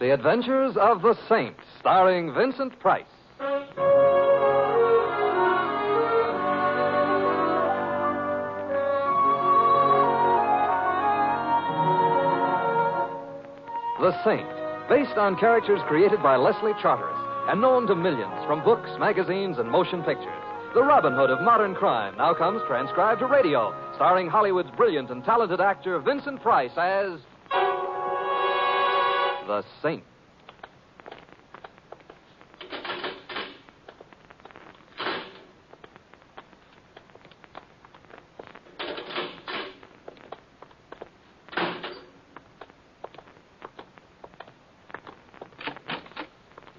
The Adventures of the Saint, starring Vincent Price. The Saint, based on characters created by Leslie Charteris and known to millions from books, magazines, and motion pictures. The Robin Hood of modern crime now comes transcribed to radio, starring Hollywood's brilliant and talented actor Vincent Price as the Saint.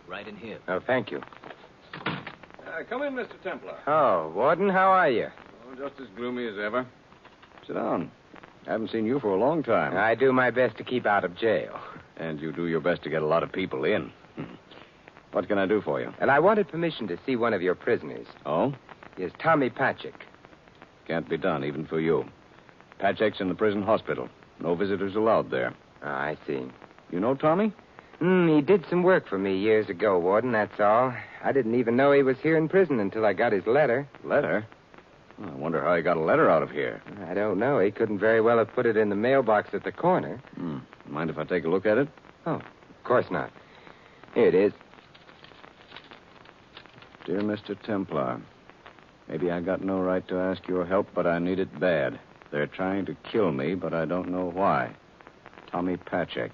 Right in here. Oh, thank you. Come in, Mr. Templar. Oh, Warden, how are you? Oh, just as gloomy as ever. Sit down. I haven't seen you for a long time. I do my best to keep out of jail. And you do your best to get a lot of people in. What can I do for you? And I wanted permission to see one of your prisoners. Oh? Yes, Tommy Patchik. Can't be done, even for you. Patchek's in the prison hospital. No visitors allowed there. Oh, I see. You know Tommy? He did some work for me years ago, Warden, that's all. I didn't even know he was here in prison until I got his letter. Letter? Well, I wonder how he got a letter out of here. I don't know. He couldn't very well have put it in the mailbox at the corner. Mind if I take a look at it? Oh, of course not. Here it is. Dear Mr. Templar, maybe I got no right to ask your help, but I need it bad. They're trying to kill me, but I don't know why. Tommy Patchik.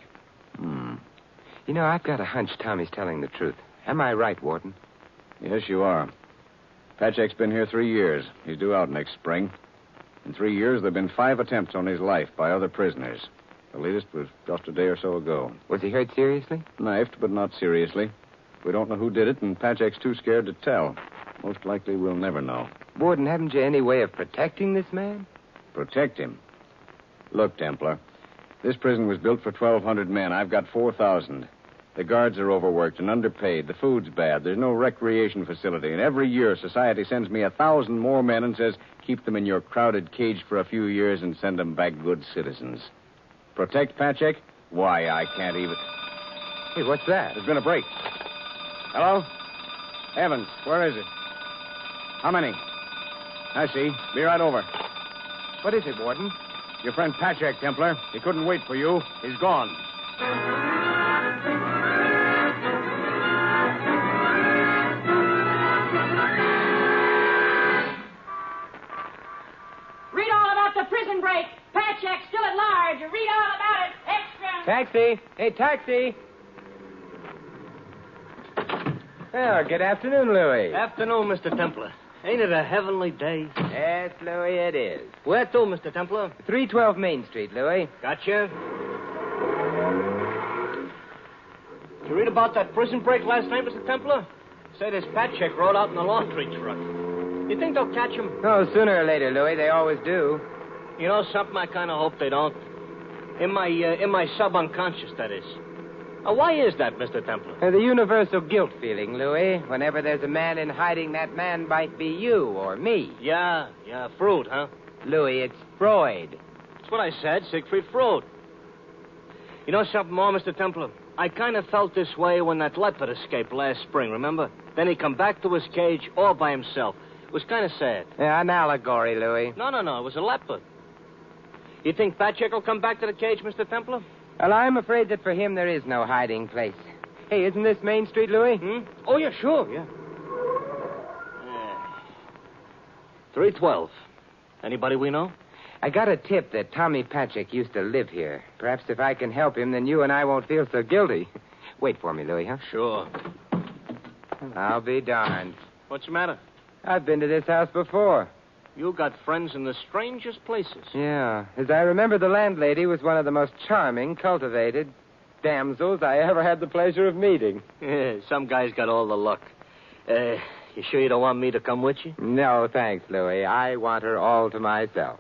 You know, I've got a hunch Tommy's telling the truth. Am I right, Warden? Yes, you are. Patchek's been here 3 years. He's due out next spring. In 3 years, there have been 5 attempts on his life by other prisoners. The latest was just a day or so ago. Was he hurt seriously? Knifed, but not seriously. We don't know who did it, and Patchek's too scared to tell. Most likely we'll never know. Warden, haven't you any way of protecting this man? Protect him? Look, Templar, this prison was built for 1,200 men. I've got 4,000. The guards are overworked and underpaid. The food's bad. There's no recreation facility. And every year, society sends me 1,000 more men and says, keep them in your crowded cage for a few years and send them back good citizens. Protect Patchek? Why, I can't even... Hey, what's that? There's been a break. Hello? Evans, where is it? How many? I see. Be right over. What is it, Warden? Your friend Patchek, Templar. He couldn't wait for you. He's gone. Read all about the prison break. Patchek still at large. Read all about it. Extra. Taxi! Hey, taxi! Well, good afternoon, Louis. Afternoon, Mr. Templar. Ain't it a heavenly day? Yes, Louis, it is. Where to, Mr. Templar? 312 Main Street, Louis. Gotcha. Did you read about that prison break last night, Mr. Templar? Say this Patchek rode out in a laundry truck. You think they'll catch him? Oh, sooner or later, Louis. They always do. You know something? I kind of hope they don't. In my subunconscious, that is. Why is that, Mr. Templar? The universal guilt feeling, Louis. Whenever there's a man in hiding, that man might be you or me. Yeah, Freud, huh? Louis, it's Freud. That's what I said, Siegfried Freud. You know something more, Mr. Templar? I kind of felt this way when that leopard escaped last spring, remember? Then he come back to his cage all by himself. It was kind of sad. Yeah, an allegory, Louis. No, it was a leopard. You think Patchek will come back to the cage, Mr. Templar? Well, I'm afraid that for him there is no hiding place. Hey, isn't this Main Street, Louis? Oh, yeah, sure, yeah. 312. Anybody we know? I got a tip that Tommy Patchek used to live here. Perhaps if I can help him, then you and I won't feel so guilty. Wait for me, Louis, huh? Sure. I'll be darned. What's the matter? I've been to this house before. You got friends in the strangest places. Yeah. As I remember, the landlady was one of the most charming, cultivated damsels I ever had the pleasure of meeting. Yeah, some guy's got all the luck. You sure you don't want me to come with you? No, thanks, Louis. I want her all to myself.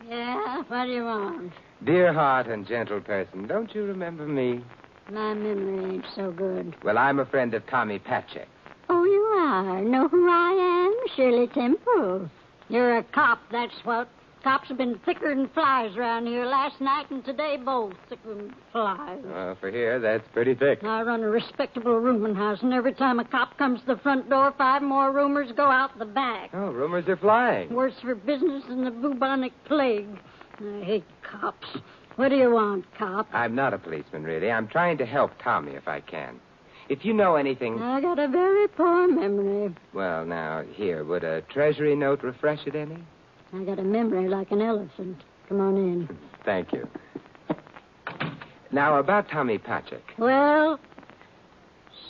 Yeah, what do you want? Dear heart and gentle person, don't you remember me? My memory ain't so good. Well, I'm a friend of Tommy Patchek. Oh, you Know who I am? Shirley Temple. You're a cop, that's what. Cops have been thicker than flies around here last night and today both thicker than flies. Well, for here, that's pretty thick. I run a respectable rooming house, and every time a cop comes to the front door, 5 more rumors go out the back. Oh, rumors are flying. Worse for business than the bubonic plague. I hate cops. What do you want, cop? I'm not a policeman, really. I'm trying to help Tommy if I can. If you know anything... I got a very poor memory. Well, now, here, would a treasury note refresh it any? I got a memory like an elephant. Come on in. Thank you. Now, about Tommy Patrick. Well,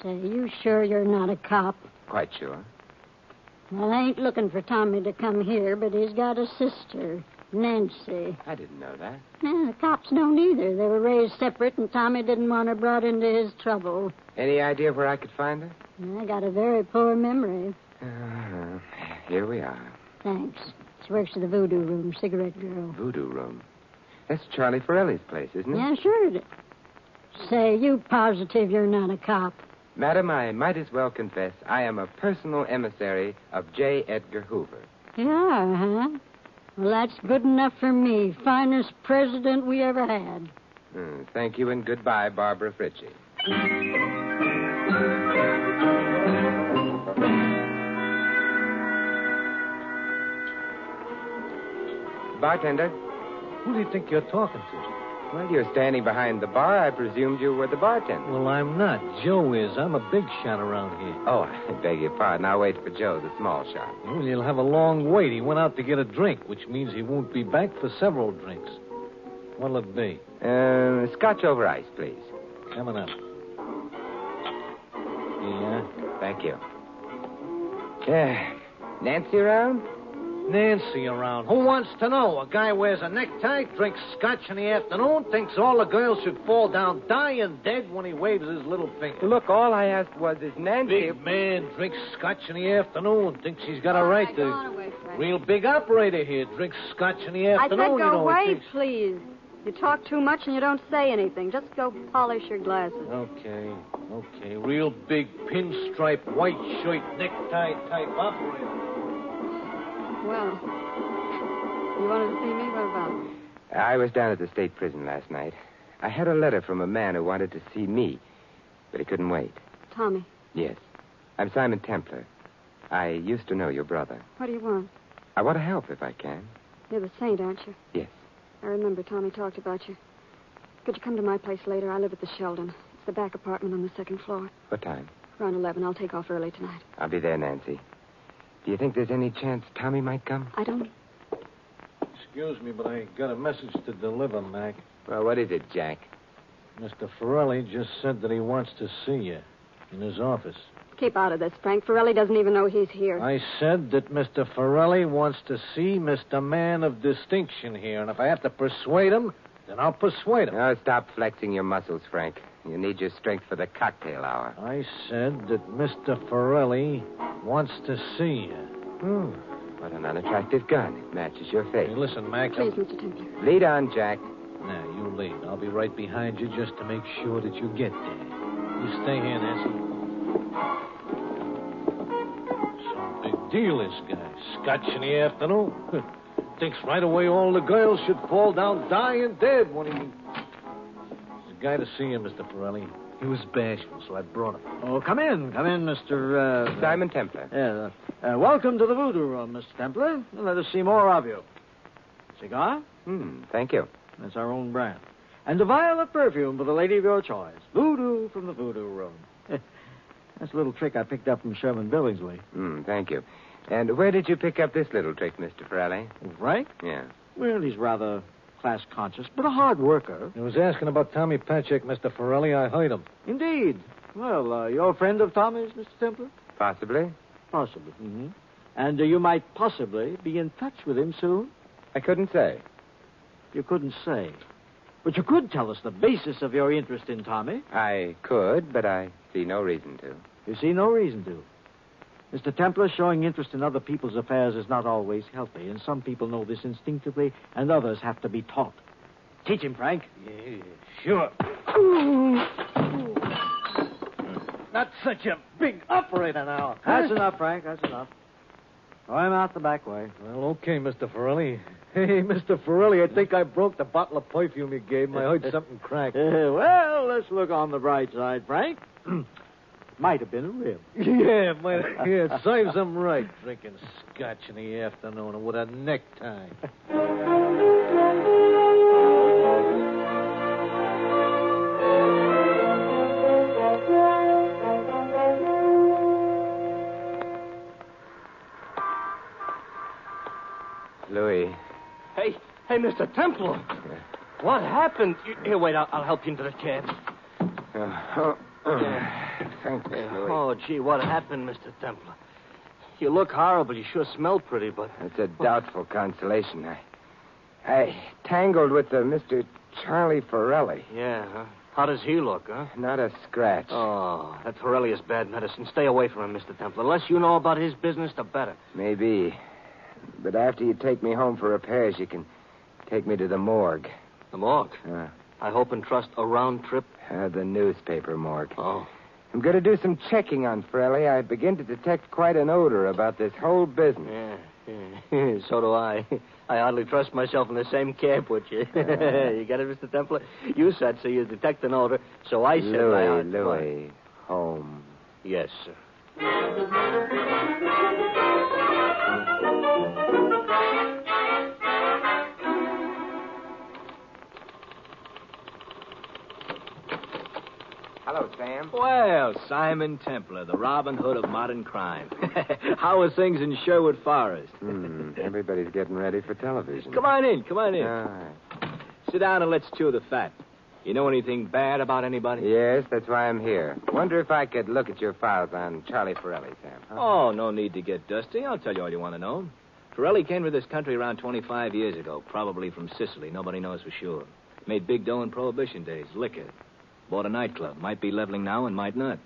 say, you sure you're not a cop? Quite sure. Well, I ain't looking for Tommy to come here, but he's got a sister, Nancy. I didn't know that. Yeah, the cops don't either. They were raised separate, and Tommy didn't want her brought into his trouble. Any idea where I could find her? I got a very poor memory. Here we are. Thanks. She works at the Voodoo Room, cigarette girl. Voodoo Room. That's Charlie Forelli's place, isn't it? Yeah, sure it is. Say, you positive you're not a cop? Madam, I might as well confess I am a personal emissary of J. Edgar Hoover. You are, huh? Well, that's good enough for me. Finest president we ever had. Thank you and goodbye, Barbara Fritchie. Bartender? Who do you think you're talking to? Well, you're standing behind the bar. I presumed you were the bartender. Well, I'm not. Joe is. I'm a big shot around here. Oh, I beg your pardon. I'll wait for Joe, the small shot. Well, you'll have a long wait. He went out to get a drink, which means he won't be back for several drinks. What'll it be? Scotch over ice, please. Coming up. Yeah? Thank you. Nancy around? Nancy around. Who wants to know? A guy wears a necktie, drinks scotch in the afternoon, thinks all the girls should fall down dying dead when he waves his little finger. Look, all I asked was, is Nancy... Big man drinks scotch in the afternoon, thinks he's got a right to... Away, Real big operator here, drinks scotch in the I afternoon. said go away, thinks... please. You talk too much and you don't say anything. Just go polish your glasses. Okay. Real big pinstripe, white shirt, necktie type operator. Well, you wanted to see me? What about? I was down at the state prison last night. I had a letter from a man who wanted to see me, but he couldn't wait. Tommy. Yes. I'm Simon Templar. I used to know your brother. What do you want? I want to help if I can. You're the saint, aren't you? Yes. I remember Tommy talked about you. Could you come to my place later? I live at the Sheldon. It's the back apartment on the second floor. What time? Around 11. I'll take off early tonight. I'll be there, Nancy. Do you think there's any chance Tommy might come? I don't... Excuse me, but I got a message to deliver, Mac. Well, what is it, Jack? Mr. Forelli just said that he wants to see you in his office. Keep out of this, Frank. Forelli doesn't even know he's here. I said that Mr. Forelli wants to see Mr. Man of Distinction here, and if I have to persuade him, then I'll persuade him. Oh, stop flexing your muscles, Frank. You need your strength for the cocktail hour. I said that Mr. Forelli wants to see you. What an unattractive gun. It matches your face. Hey, listen, Mac. Please, Mr. Templar. Lead on, Jack. Now, you lead. I'll be right behind you just to make sure that you get there. You stay here, Nancy. Some big deal, this guy. Scotch in the afternoon. Thinks right away all the girls should fall down dying dead when he... There's a guy to see you, Mr. Forelli. He was bashful, so I brought him. Oh, come in, Mr. Simon Templar. Welcome to the Voodoo Room, Mr. Templar. Let us see more of you. Cigar? Thank you. That's our own brand. And a vial of perfume for the lady of your choice. Voodoo from the Voodoo Room. That's a little trick I picked up from Sherman Billingsley. Thank you. And where did you pick up this little trick, Mr. Forelli? Frank? Yeah. Well, he's rather class-conscious, but a hard worker. He was asking about Tommy Patrick, Mr. Forelli. I heard him. Indeed. Well, you're a friend of Tommy's, Mr. Templar? Possibly. Possibly. Mm-hmm. And you might possibly be in touch with him soon? I couldn't say. You couldn't say. But you could tell us the basis of your interest in Tommy. I could, but I see no reason to. You see no reason to. Mr. Templar, showing interest in other people's affairs is not always healthy, and some people know this instinctively, and others have to be taught. Teach him, Frank. Yeah, sure. not such a big operator now. That's enough, Frank. That's enough. Throw him out the back way. Well, okay, Mr. Forelli. Hey, Mr. Forelli, I think I broke the bottle of perfume you gave him. I heard something crack. Well, let's look on the bright side, Frank. Might have been a rib. Yeah, serves him right, drinking scotch in the afternoon with a necktie. Louis. Hey, Mr. Templar. What happened? Here, wait, I'll help you into the cab. Thanks, Louis. Oh, gee, what happened, Mr. Templar? You look horrible. You sure smell pretty, but... It's a doubtful consolation. I tangled with the Mr. Charlie Forelli. Yeah, huh? How does he look, huh? Not a scratch. Oh, that Forelli is bad medicine. Stay away from him, Mr. Templar. The less you know about his business, the better. Maybe. But after you take me home for repairs, you can take me to the morgue. The morgue? I hope and trust a round trip. The newspaper morgue. Oh. I'm going to do some checking on Forelli. I begin to detect quite an odor about this whole business. Yeah. So do I. I hardly trust myself in the same cab with you. You got it, Mr. Templar? You said so you detect an odor, so I said... Louis, home. Yes, sir. Hello, Sam. Well, Simon Templar, the Robin Hood of modern crime. How are things in Sherwood Forest? Everybody's getting ready for television. Come on in. All right. Sit down and let's chew the fat. You know anything bad about anybody? Yes, that's why I'm here. Wonder if I could look at your files on Charlie Forelli, Sam. Huh? Oh, no need to get dusty. I'll tell you all you want to know. Forelli came to this country around 25 years ago, probably from Sicily. Nobody knows for sure. Made big dough in Prohibition days, liquor. Bought a nightclub. Might be leveling now and might not.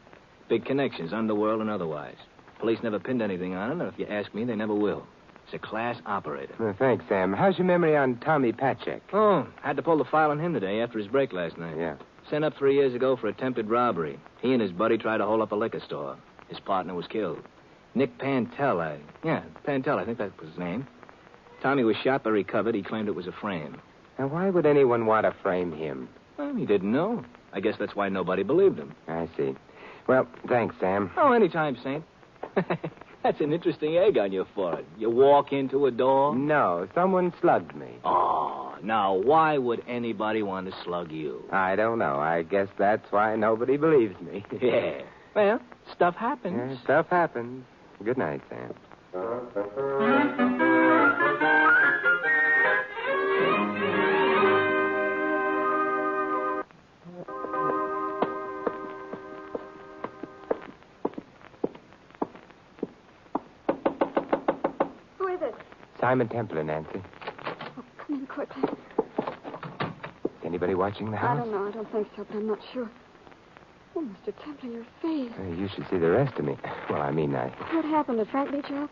Big connections, underworld and otherwise. Police never pinned anything on him, and if you ask me, they never will. He's a class operator. Well, thanks, Sam. How's your memory on Tommy Patchek? Oh, had to pull the file on him today after his break last night. Yeah. Sent up 3 years ago for attempted robbery. He and his buddy tried to hold up a liquor store. His partner was killed. Nick Pantel, Pantel, I think that was his name. Tommy was shot but recovered. He claimed it was a frame. Now, why would anyone want to frame him? Well, he didn't know. I guess that's why nobody believed him. I see. Well, thanks, Sam. Oh, anytime, Saint. That's an interesting egg on your forehead. You walk into a door? No, someone slugged me. Oh, now, why would anybody want to slug you? I don't know. I guess that's why nobody believes me. Yeah. Well, stuff happens. Yeah, stuff happens. Good night, Sam. Simon Templar, Nancy. Oh, come in quickly. Anybody watching the house? I don't know. I don't think so, but I'm not sure. Oh, Mr. Templar, your face. You should see the rest of me. Well, I mean, What happened? Did Frank beat you up?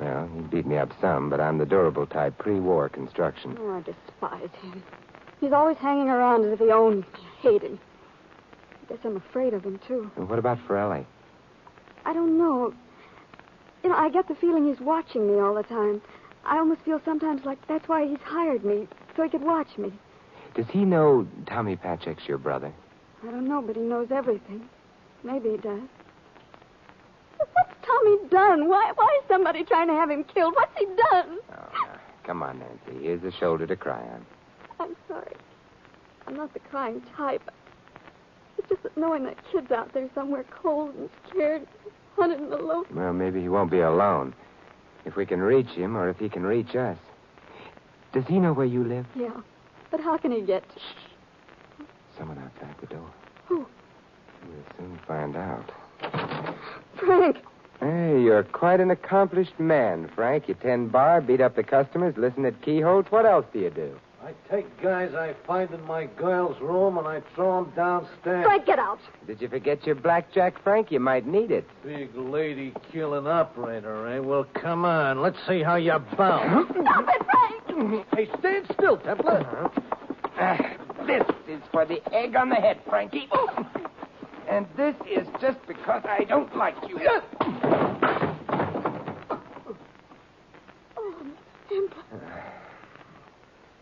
Well, he beat me up some, but I'm the durable type, pre-war construction. Oh, I despise him. He's always hanging around as if he owned me. I hate him. I guess I'm afraid of him, too. And what about Forelli? I don't know. You know, I get the feeling he's watching me all the time. I almost feel sometimes like that's why he's hired me, so he could watch me. Does he know Tommy Patchek's your brother? I don't know, but he knows everything. Maybe he does. What's Tommy done? Why is somebody trying to have him killed? What's he done? Oh, now, come on, Nancy. Here's a shoulder to cry on. I'm sorry. I'm not the crying type. It's just that knowing that kid's out there somewhere cold and scared, hunted and alone. Well, maybe he won't be alone. If we can reach him, or if he can reach us. Does he know where you live? Yeah. But how can he get... Shh. Someone outside the door. Who? We'll soon find out. Frank! Hey, you're quite an accomplished man, Frank. You tend bar, beat up the customers, listen at keyholes. What else do you do? I take guys I find in my girl's room and I throw them downstairs. Frank, get out! Did you forget your blackjack, Frank? You might need it. Big lady killing operator, eh? Well, come on. Let's see how you bounce. Stop it, Frank! Hey, stand still, Templar. This is for the egg on the head, Frankie. And this is just because I don't like you.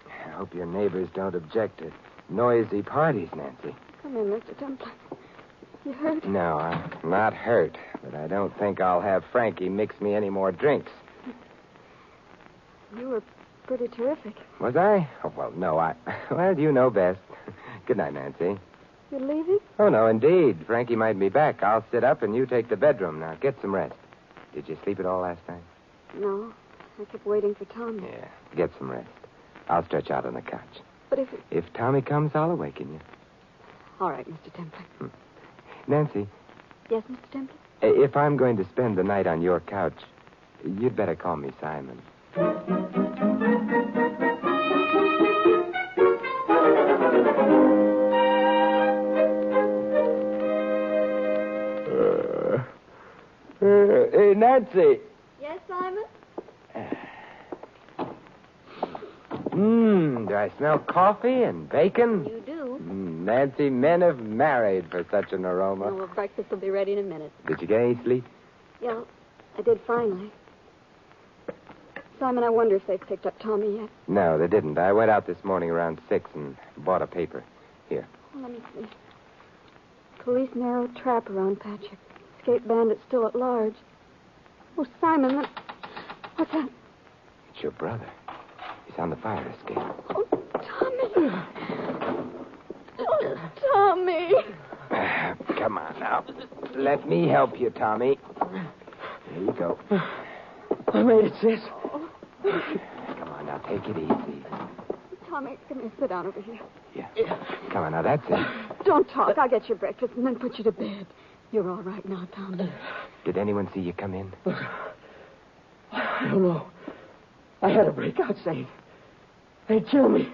I hope your neighbors don't object to noisy parties, Nancy. Come in, Mr. Templar. You hurt? No, I'm not hurt, but I don't think I'll have Frankie mix me any more drinks. You were pretty terrific. Was I? Oh, well, no, Well, you know best. Good night, Nancy. You're leaving? Oh, no, indeed. Frankie might be back. I'll sit up and you take the bedroom. Now, get some rest. Did you sleep at all last night? No. I kept waiting for Tommy. Yeah, get some rest. I'll stretch out on the couch. But If Tommy comes, I'll awaken you. All right, Mr. Templar. Nancy. Yes, Mr. Templar? If I'm going to spend the night on your couch, you'd better call me Simon. Hey, Nancy. Yes, Simon? Do I smell coffee and bacon? You do. Nancy, men have married for such an aroma. Oh, well, breakfast will be ready in a minute. Did you get any sleep? Yeah, I did finally. Simon, I wonder if they've picked up Tommy yet. No, they didn't. I went out this morning around 6 and bought a paper. Here. Let me see. Police narrow trap around Patrick. Escape bandit still at large. Oh, Simon, what's that? It's your brother. He's on the fire escape. Oh, Tommy. Oh, Tommy. Come on now. Let me help you, Tommy. There you go. I made it, sis. Come on now, take it easy. Tommy, come here, sit down over here. Yeah. Come on now, that's it. Don't talk. I'll get your breakfast and then put you to bed. You're all right now, Tommy. Did anyone see you come in? I don't know. I had a breakout saying they'd kill me.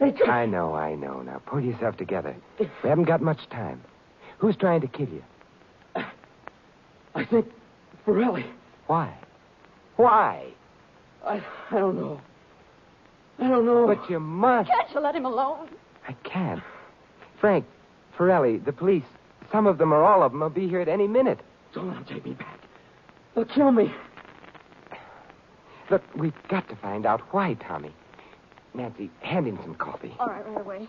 I know. Now, pull yourself together. We haven't got much time. Who's trying to kill you? I think Borelli. Why? Why? I don't know. I don't know. But you must. Can't you let him alone? I can't. Frank, Forelli, the police, some of them or all of them will be here at any minute. Don't let them take me back. They'll kill me. Look, we've got to find out why, Tommy. Nancy, hand him some coffee. All right, right away.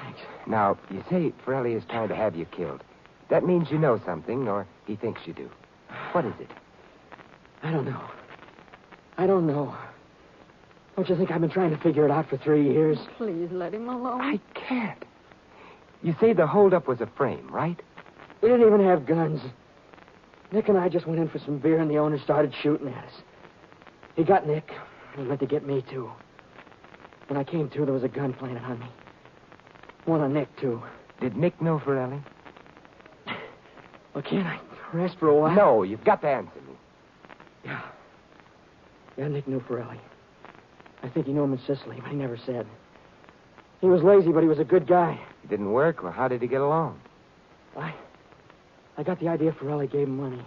Thanks. Now, you say Forelli is trying to have you killed. That means you know something, or he thinks you do. What is it? I don't know. Don't you think I've been trying to figure it out for 3 years? Please let him alone. I can't. You say the holdup was a frame, right? We didn't even have guns. Nick and I just went in for some beer, and the owner started shooting at us. He got Nick. He went to get me, too. When I came to, there was a gun planted on me. One on Nick, too. Did Nick know Forelli? Well, can't I rest for a while? No, you've got to answer me. Yeah, Nick knew Forelli. I think he knew him in Sicily, but he never said. He was lazy, but he was a good guy. It didn't work? Well, how did he get along? I got the idea Forelli gave him money.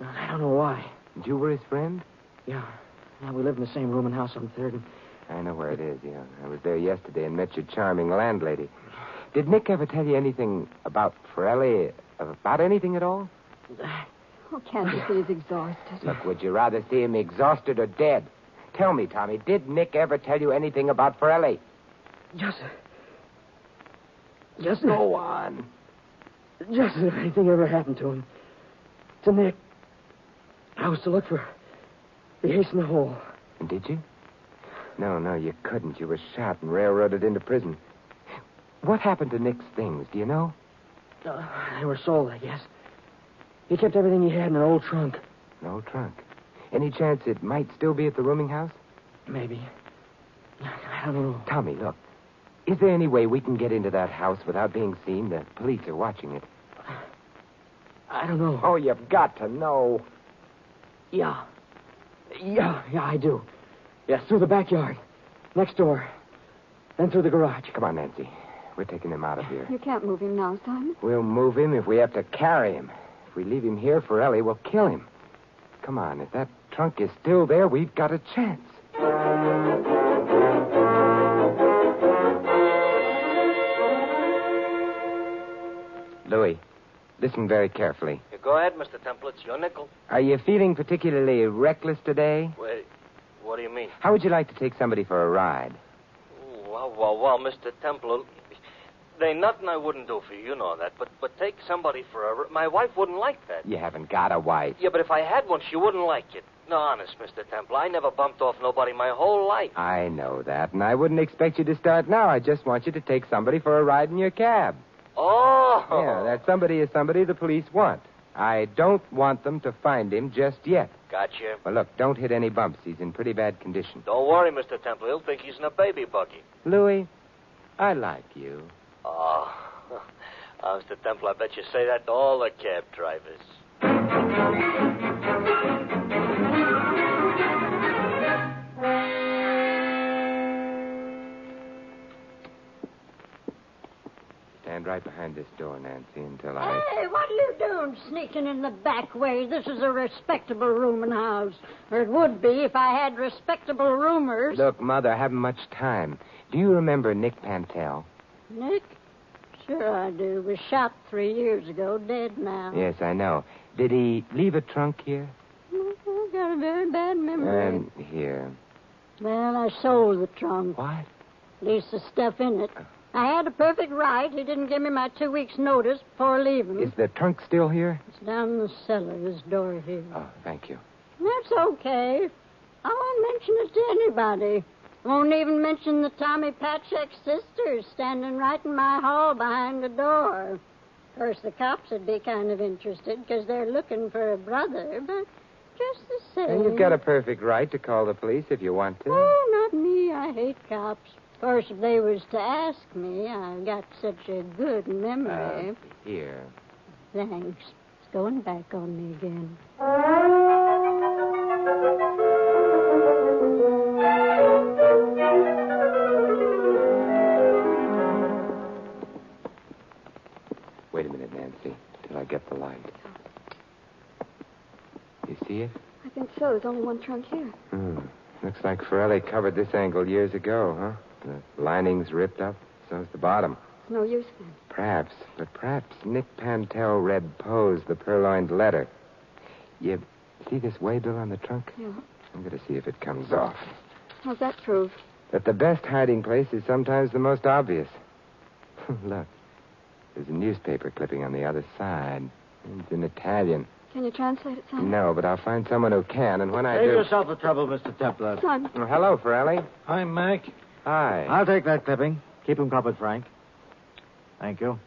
I don't know why. And you were his friend? Yeah. We lived in the same room and house on 3rd. I know where it is, yeah. I was there yesterday and met your charming landlady. Did Nick ever tell you anything about Forelli? About anything at all? Oh, can't you see he's exhausted? Look, would you rather see him exhausted or dead? Tell me, Tommy, did Nick ever tell you anything about Forelli? Just go on. Just if anything ever happened to him. To Nick. I was to look for the ace in the hole. And did you? No, you couldn't. You were shot and railroaded into prison. What happened to Nick's things, do you know? They were sold, I guess. He kept everything he had in an old trunk. An old trunk? Any chance it might still be at the rooming house? Maybe. I don't know. Tommy, look. Is there any way we can get into that house without being seen? The police are watching it. I don't know. Oh, you've got to know. Yeah, I do. Yes, through the backyard. Next door. Then through the garage. Come on, Nancy. We're taking him out of here. You can't move him now, Simon. We'll move him if we have to carry him. If we leave him here, Forelli will kill him. Come on, if that trunk is still there, we've got a chance. listen very carefully. You go ahead, Mr. Temple. It's your nickel. Are you feeling particularly reckless today? Wait, what do you mean? How would you like to take somebody for a ride? Well, Mr. Temple, there ain't nothing I wouldn't do for you. You know that. But take somebody for a... My wife wouldn't like that. You haven't got a wife. Yeah, but if I had one, she wouldn't like it. No, honest, Mr. Temple, I never bumped off nobody my whole life. I know that, and I wouldn't expect you to start now. I just want you to take somebody for a ride in your cab. Oh! Yeah, that somebody is somebody the police want. I don't want them to find him just yet. Gotcha. Well, look, don't hit any bumps. He's in pretty bad condition. Don't worry, Mr. Temple. He'll think he's in a baby buggy. Louis, I like you. Oh, Mr. Temple, I bet you say that to all the cab drivers. Stand right behind this door, Nancy, until Hey, what are you doing sneaking in the back way? This is a respectable rooming house. Or it would be if I had respectable roomers. Look, Mother, I haven't much time. Do you remember Nick Pantel? Nick? Sure I do. Was shot 3 years ago, dead now. Yes, I know. Did he leave a trunk here? I've got a very bad memory. And here. Well, I sold the trunk. What? At least the stuff in it. I had a perfect right. He didn't give me my 2 weeks' notice before leaving. Is the trunk still here? It's down in the cellar, this door here. Oh, thank you. That's okay. I won't mention it to anybody. I won't even mention the Tommy Patchek's sisters standing right in my hall behind the door. Of course, the cops would be kind of interested because they're looking for a brother, but just the same. And you've got a perfect right to call the police if you want to. Oh, not me. I hate cops. Of course, if they was to ask me, I've got such a good memory. Here. Thanks. It's going back on me again. Wait a minute, Nancy, till I get the light. You see it? I think so. There's only one trunk here. Looks like Forelli covered this angle years ago, huh? The lining's ripped up. So's the bottom. It's no use then. Perhaps Nick Pantel read Poe's The Purloined Letter. You see this waybill on the trunk? Yeah. I'm going to see if it comes off. How's that prove? That the best hiding place is sometimes the most obvious. Look, there's a newspaper clipping on the other side. It's in Italian. Can you translate it, son? No, but I'll find someone who can, and when I Save do... yourself the trouble, Mr. Templar. Son. Oh, hello, Forelli. Hi, Mac. Hi. I'll take that clipping. Keep him covered, Frank. Thank you.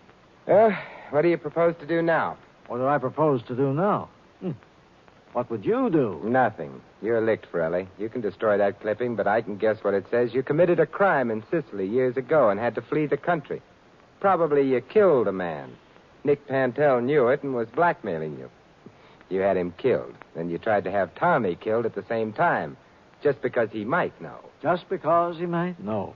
What do you propose to do now? What do I propose to do now? What would you do? Nothing. You're licked, Forelli. You can destroy that clipping, but I can guess what it says. You committed a crime in Sicily years ago and had to flee the country. Probably you killed a man. Nick Pantel knew it and was blackmailing you. You had him killed. Then you tried to have Tommy killed at the same time, just because he might know. Just because he might know.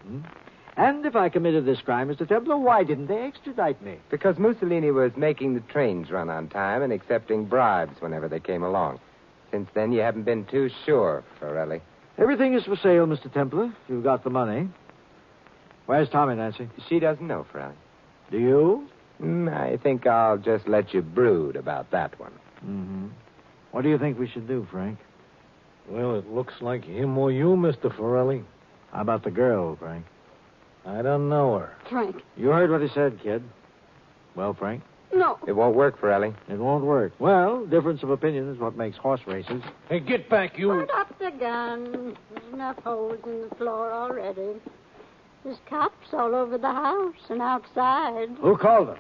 And if I committed this crime, Mr. Templar, why didn't they extradite me? Because Mussolini was making the trains run on time and accepting bribes whenever they came along. Since then, you haven't been too sure, Forelli. Everything is for sale, Mr. Templar, if you've got the money. Where's Tommy, Nancy? She doesn't know, Forelli. Do you? I think I'll just let you brood about that one. What do you think we should do, Frank? Well, it looks like him or you, Mr. Forelli. How about the girl, Frank? I don't know her. Frank. You heard what he said, kid. Well, Frank? No. It won't work, Forelli. It won't work. Well, difference of opinion is what makes horse races. Hey, get back, you. Put up the gun. There's enough holes in the floor already. There's cops all over the house and outside. Who called them?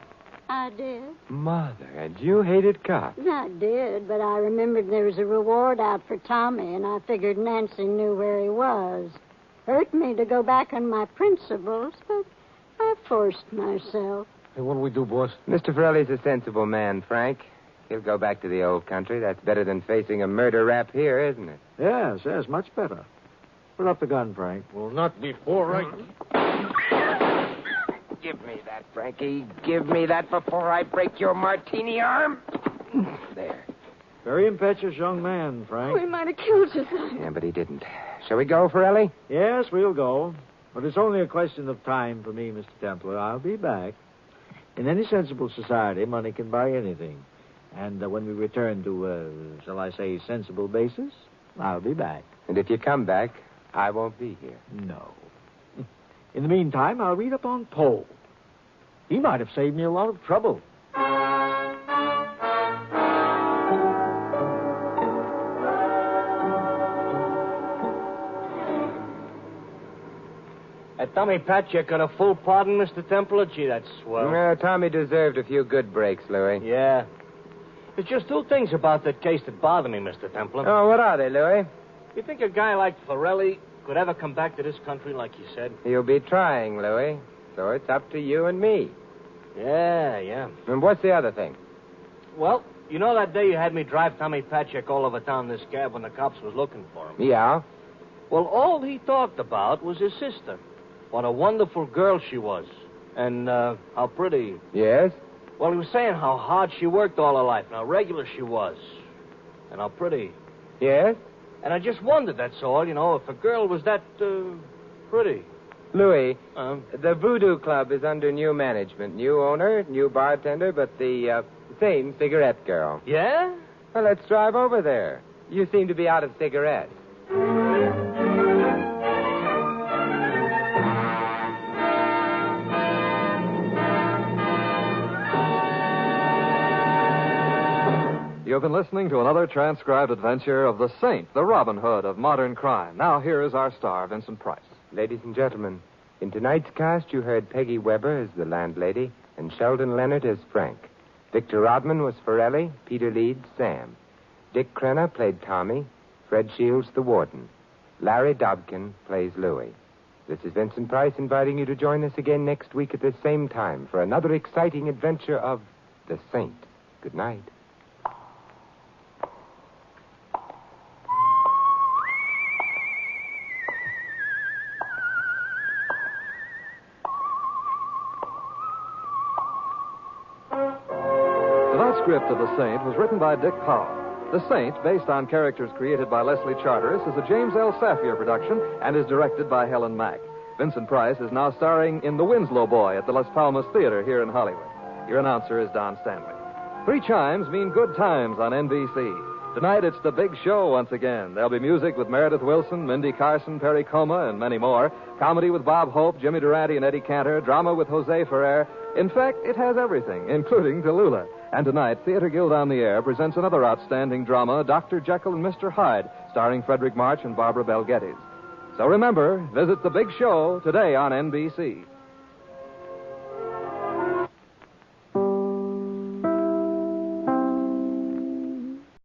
I did. Mother, and you hated cops. I did, but I remembered there was a reward out for Tommy, and I figured Nancy knew where he was. Hurt me to go back on my principles, but I forced myself. Hey, what'll we do, boss? Mr. Forelli's a sensible man, Frank. He'll go back to the old country. That's better than facing a murder rap here, isn't it? Yes, much better. Put up the gun, Frank. Well, not before I... Give me that, Frankie. Give me that before I break your martini arm. There. Very impetuous young man, Frank. We might have killed you, son. Yeah, but he didn't. Shall we go, Forelli? Yes, we'll go. But it's only a question of time for me, Mr. Templar. I'll be back. In any sensible society, money can buy anything. And when we return to, shall I say, sensible basis, I'll be back. And if you come back, I won't be here. No. In the meantime, I'll read up on Poe. He might have saved me a lot of trouble. Tommy Patchett got a full pardon, Mr. Templar? Gee, that's swell. Tommy deserved a few good breaks, Louis. Yeah. There's just two things about that case that bother me, Mr. Templar. Oh, what are they, Louis? You think a guy like Forelli could ever come back to this country like you said? He'll be trying, Louis. So it's up to you and me. Yeah. And what's the other thing? Well, you know that day you had me drive Tommy Patchett all over town in this cab when the cops was looking for him? Yeah? Well, all he talked about was his sister. What a wonderful girl she was. And how pretty. Yes? Well, he was saying how hard she worked all her life and how regular she was. And how pretty. Yes? And I just wondered, that's all, if a girl was that pretty. Louis, the Voodoo Club is under new management. New owner, new bartender, but the same cigarette girl. Yeah? Well, let's drive over there. You seem to be out of cigarettes. You've been listening to another transcribed adventure of the Saint, the Robin Hood of modern crime. Now, here is our star, Vincent Price. Ladies and gentlemen, in tonight's cast, you heard Peggy Weber as the landlady and Sheldon Leonard as Frank. Victor Rodman was Forelli, Peter Leeds, Sam. Dick Crenna played Tommy, Fred Shields, the warden. Larry Dobkin plays Louis. This is Vincent Price inviting you to join us again next week at the same time for another exciting adventure of the Saint. Good night. The script of The Saint was written by Dick Powell. The Saint, based on characters created by Leslie Charteris, is a James L. Safier production and is directed by Helen Mack. Vincent Price is now starring in The Winslow Boy at the Las Palmas Theater here in Hollywood. Your announcer is Don Stanley. 3 chimes mean good times on NBC. Tonight it's the big show once again. There'll be music with Meredith Wilson, Mindy Carson, Perry Como, and many more. Comedy with Bob Hope, Jimmy Durante, and Eddie Cantor. Drama with Jose Ferrer. In fact, it has everything, including Tallulah. And tonight, Theater Guild on the Air presents another outstanding drama, Dr. Jekyll and Mr. Hyde, starring Frederick March and Barbara Bel Geddes. So remember, visit the big show today on NBC.